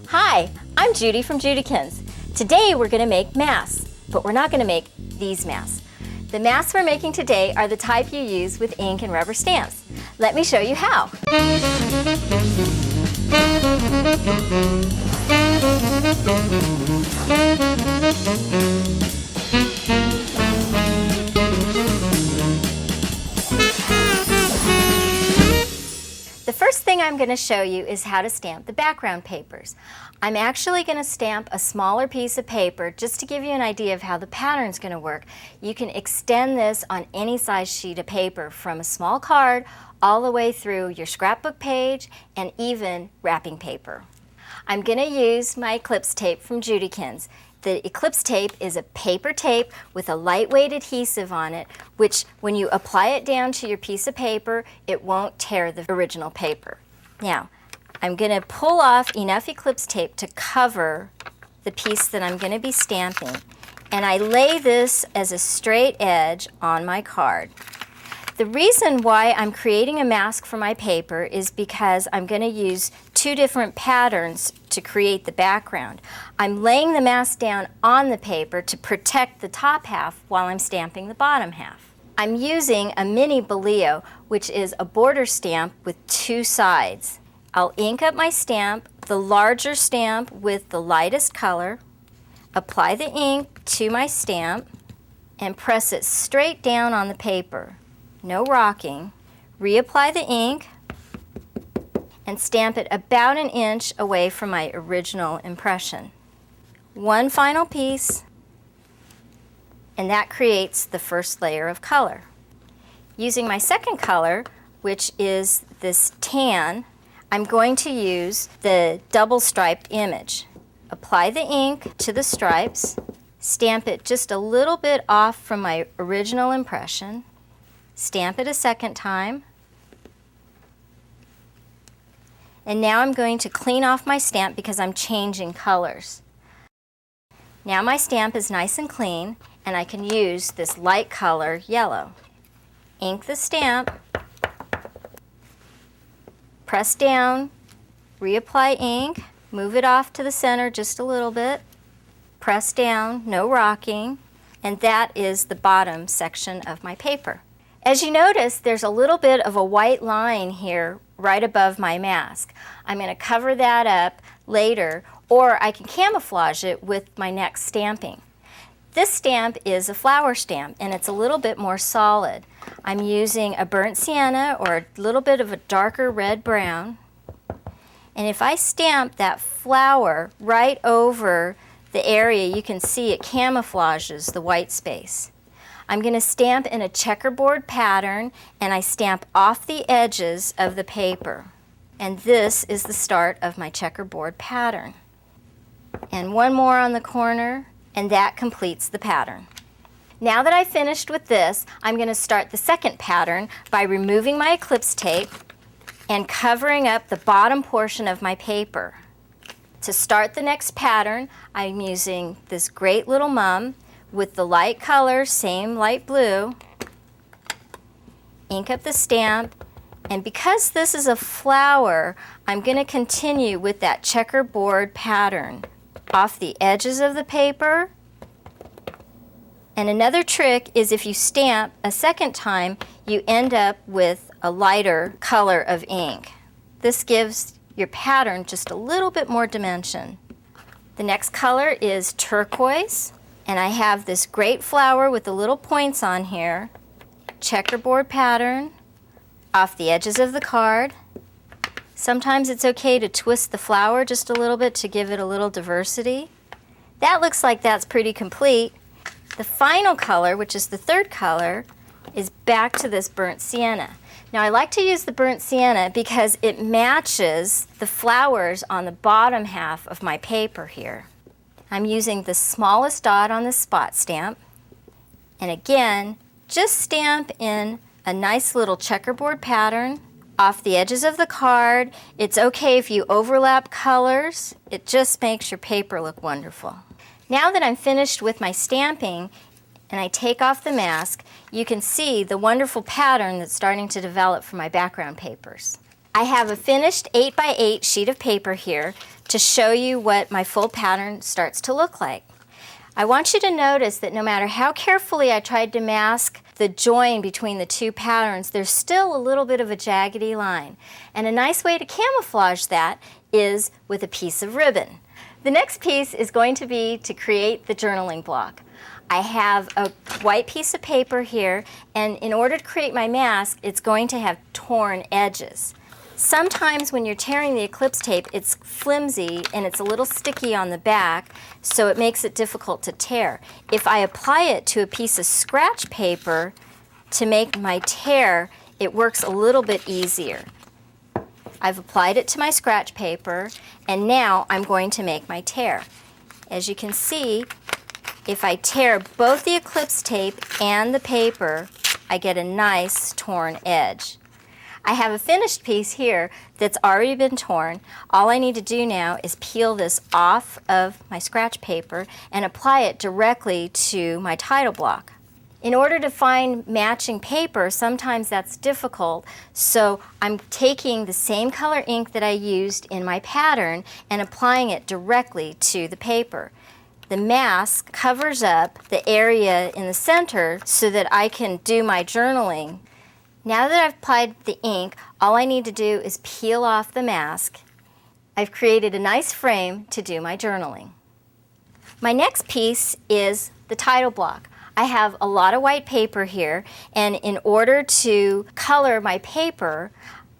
Hi, I'm Judy from JudiKins. Today we're going to make masks, but we're not going to make these masks. The masks we're making today are the type you use with ink and rubber stamps. Let me show you how. The first thing I'm going to show you is how to stamp the background papers. I'm actually going to stamp a smaller piece of paper just to give you an idea of how the pattern's going to work. You can extend this on any size sheet of paper from a small card all the way through your scrapbook page and even wrapping paper. I'm going to use my Eclipse tape from JudiKins. The Eclipse tape is a paper tape with a lightweight adhesive on it, which when you apply it down to your piece of paper, it won't tear the original paper. Now, I'm going to pull off enough Eclipse tape to cover the piece that I'm going to be stamping, and I lay this as a straight edge on my card. The reason why I'm creating a mask for my paper is because I'm going to use two different patterns to create the background. I'm laying the mask down on the paper to protect the top half while I'm stamping the bottom half. I'm using a mini Boleo, which is a border stamp with two sides. I'll ink up my stamp, the larger stamp with the lightest color, apply the ink to my stamp, and press it straight down on the paper. No rocking. Reapply the ink and stamp it about an inch away from my original impression. One final piece, and that creates the first layer of color. Using my second color, which is this tan, I'm going to use the double striped image. Apply the ink to the stripes, stamp it just a little bit off from my original impression, stamp it a second time, and now I'm going to clean off my stamp because I'm changing colors. Now my stamp is nice and clean, and I can use this light color yellow. Ink the stamp, press down, reapply ink, move it off to the center just a little bit, press down, no rocking, and that is the bottom section of my paper. As you notice, there's a little bit of a white line here right above my mask. I'm going to cover that up later, or I can camouflage it with my next stamping. This stamp is a flower stamp, and it's a little bit more solid. I'm using a burnt sienna or a little bit of a darker red-brown. And if I stamp that flower right over the area, you can see it camouflages the white space. I'm going to stamp in a checkerboard pattern, and I stamp off the edges of the paper. And this is the start of my checkerboard pattern. And one more on the corner, and that completes the pattern. Now that I've finished with this, I'm going to start the second pattern by removing my Eclipse tape and covering up the bottom portion of my paper. To start the next pattern, I'm using this great little mum with the light color, same light blue, ink up the stamp, and because this is a flower, I'm going to continue with that checkerboard pattern off the edges of the paper. And another trick is if you stamp a second time, you end up with a lighter color of ink. This gives your pattern just a little bit more dimension. The next color is turquoise. And I have this great flower with the little points on here, checkerboard pattern, off the edges of the card. Sometimes it's okay to twist the flower just a little bit to give it a little diversity. That looks like that's pretty complete. The final color, which is the third color, is back to this burnt sienna. Now I like to use the burnt sienna because it matches the flowers on the bottom half of my paper here. I'm using the smallest dot on the spot stamp, and again, just stamp in a nice little checkerboard pattern off the edges of the card. It's okay if you overlap colors. It just makes your paper look wonderful. Now that I'm finished with my stamping and I take off the mask, you can see the wonderful pattern that's starting to develop for my background papers. I have a finished 8x8 sheet of paper here to show you what my full pattern starts to look like. I want you to notice that no matter how carefully I tried to mask the join between the two patterns, there's still a little bit of a jaggedy line. And a nice way to camouflage that is with a piece of ribbon. The next piece is going to be to create the journaling block. I have a white piece of paper here, and in order to create my mask, it's going to have torn edges. Sometimes when you're tearing the Eclipse tape, it's flimsy and it's a little sticky on the back, so it makes it difficult to tear. If I apply it to a piece of scratch paper to make my tear, it works a little bit easier. I've applied it to my scratch paper, and now I'm going to make my tear. As you can see, if I tear both the Eclipse tape and the paper, I get a nice torn edge. I have a finished piece here that's already been torn. All I need to do now is peel this off of my scratch paper and apply it directly to my title block. In order to find matching paper, sometimes that's difficult, so I'm taking the same color ink that I used in my pattern and applying it directly to the paper. The mask covers up the area in the center so that I can do my journaling. Now that I've applied the ink, all I need to do is peel off the mask. I've created a nice frame to do my journaling. My next piece is the title block. I have a lot of white paper here, and in order to color my paper,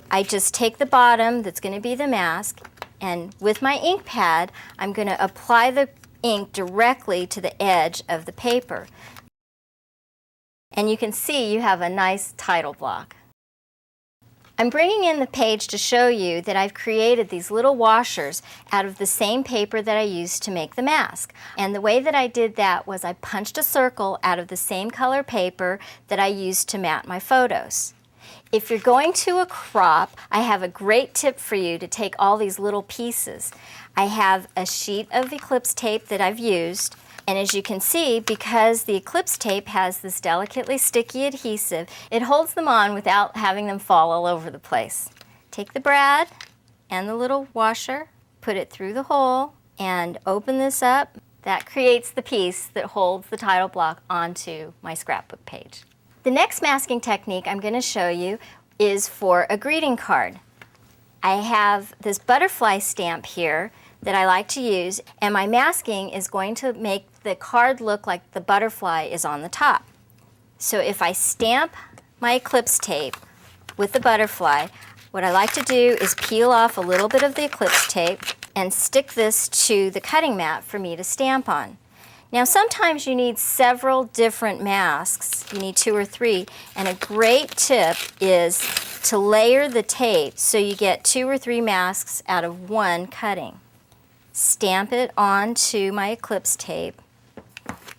I just take the bottom that's going to be the mask, and with my ink pad, I'm going to apply the ink directly to the edge of the paper. And you can see you have a nice title block. I'm bringing in the page to show you that I've created these little washers out of the same paper that I used to make the mask. And the way that I did that was I punched a circle out of the same color paper that I used to mat my photos. If you're going to a crop, I have a great tip for you to take all these little pieces. I have a sheet of Eclipse tape that I've used, and as you can see, because the Eclipse tape has this delicately sticky adhesive, it holds them on without having them fall all over the place. Take the brad and the little washer, put it through the hole, and open this up. That creates the piece that holds the title block onto my scrapbook page. The next masking technique I'm going to show you is for a greeting card. I have this butterfly stamp here that I like to use, and my masking is going to make the card look like the butterfly is on the top. So if I stamp my Eclipse tape with the butterfly, what I like to do is peel off a little bit of the Eclipse tape and stick this to the cutting mat for me to stamp on. Now sometimes you need several different masks, you need 2 or 3, and a great tip is to layer the tape so you get 2 or 3 masks out of one cutting. Stamp it onto my Eclipse tape,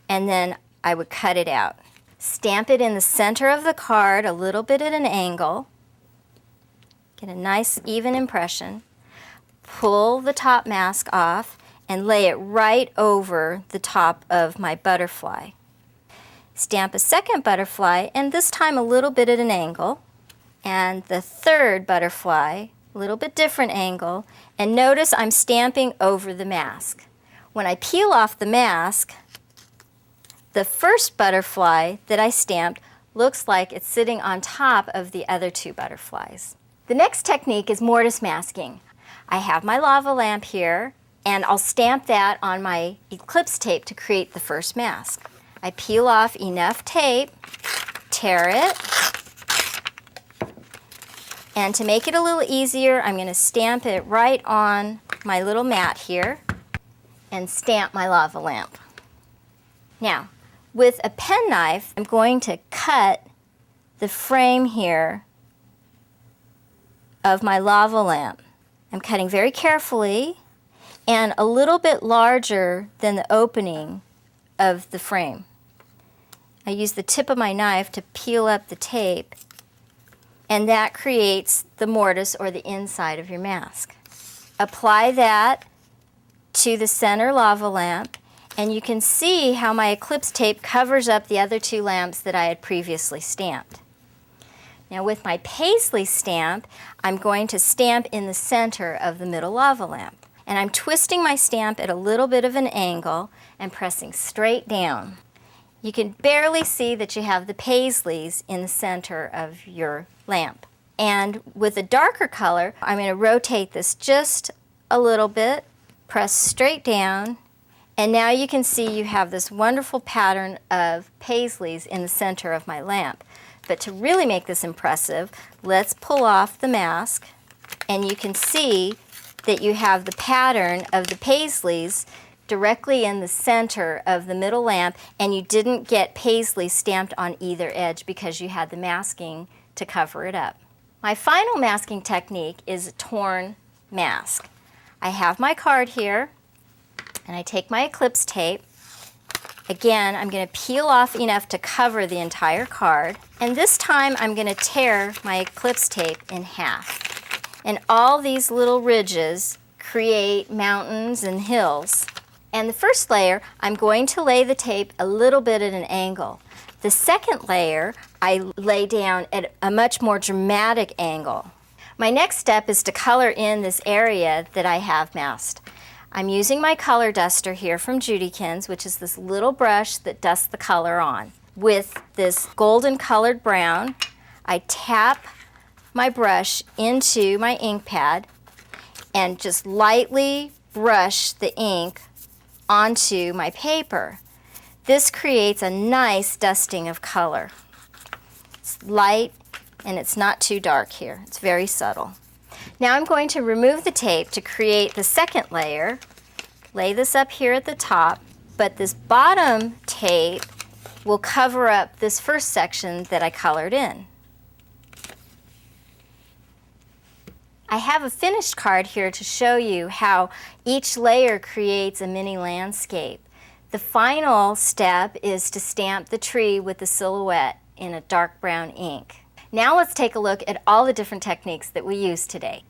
and then I would cut it out. Stamp it in the center of the card a little bit at an angle. Get a nice even impression. Pull the top mask off and lay it right over the top of my butterfly. Stamp a second butterfly, and this time a little bit at an angle. And the third butterfly, a little bit different angle, and notice I'm stamping over the mask. When I peel off the mask, the first butterfly that I stamped looks like it's sitting on top of the other 2 butterflies. The next technique is mortise masking. I have my lava lamp here, and I'll stamp that on my Eclipse tape to create the first mask. I peel off enough tape, tear it, and to make it a little easier, I'm going to stamp it right on my little mat here and stamp my lava lamp. Now, with a penknife, I'm going to cut the frame here of my lava lamp. I'm cutting very carefully and a little bit larger than the opening of the frame. I use the tip of my knife to peel up the tape, and that creates the mortise or the inside of your mask. Apply that to the center lava lamp, and you can see how my Eclipse tape covers up the other 2 lamps that I had previously stamped. Now with my paisley stamp, I'm going to stamp in the center of the middle lava lamp. And I'm twisting my stamp at a little bit of an angle and pressing straight down. You can barely see that you have the paisleys in the center of your lamp. And with a darker color, I'm going to rotate this just a little bit, press straight down, and now you can see you have this wonderful pattern of paisleys in the center of my lamp. But to really make this impressive, let's pull off the mask, and you can see that you have the pattern of the paisleys directly in the center of the middle lamp, and you didn't get paisley stamped on either edge because you had the masking to cover it up. My final masking technique is a torn mask. I have my card here, and I take my Eclipse tape. Again, I'm going to peel off enough to cover the entire card, and this time I'm going to tear my Eclipse tape in half. And all these little ridges create mountains and hills. And the first layer, I'm going to lay the tape a little bit at an angle. The second layer, I lay down at a much more dramatic angle. My next step is to color in this area that I have masked. I'm using my color duster here from JudiKins, which is this little brush that dusts the color on. With this golden colored brown, I tap my brush into my ink pad and just lightly brush the ink onto my paper. This creates a nice dusting of color. It's light and it's not too dark here. It's very subtle. Now I'm going to remove the tape to create the second layer. Lay this up here at the top, but this bottom tape will cover up this first section that I colored in. I have a finished card here to show you how each layer creates a mini landscape. The final step is to stamp the tree with the silhouette in a dark brown ink. Now let's take a look at all the different techniques that we used today.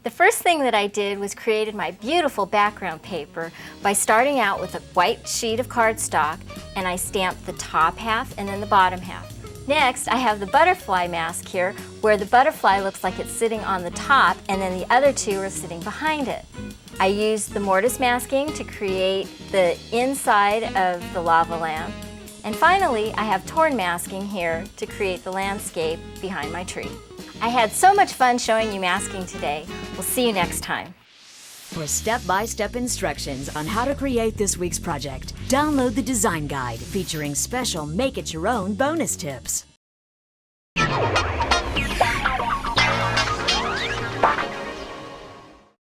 The first thing that I did was created my beautiful background paper by starting out with a white sheet of cardstock, and I stamped the top half and then the bottom half. Next, I have the butterfly mask here, where the butterfly looks like it's sitting on the top and then the other two are sitting behind it. I used the mortise masking to create the inside of the lava lamp. And finally, I have torn masking here to create the landscape behind my tree. I had so much fun showing you masking today. We'll see you next time. For step-by-step instructions on how to create this week's project, download the design guide featuring special make-it-your-own bonus tips.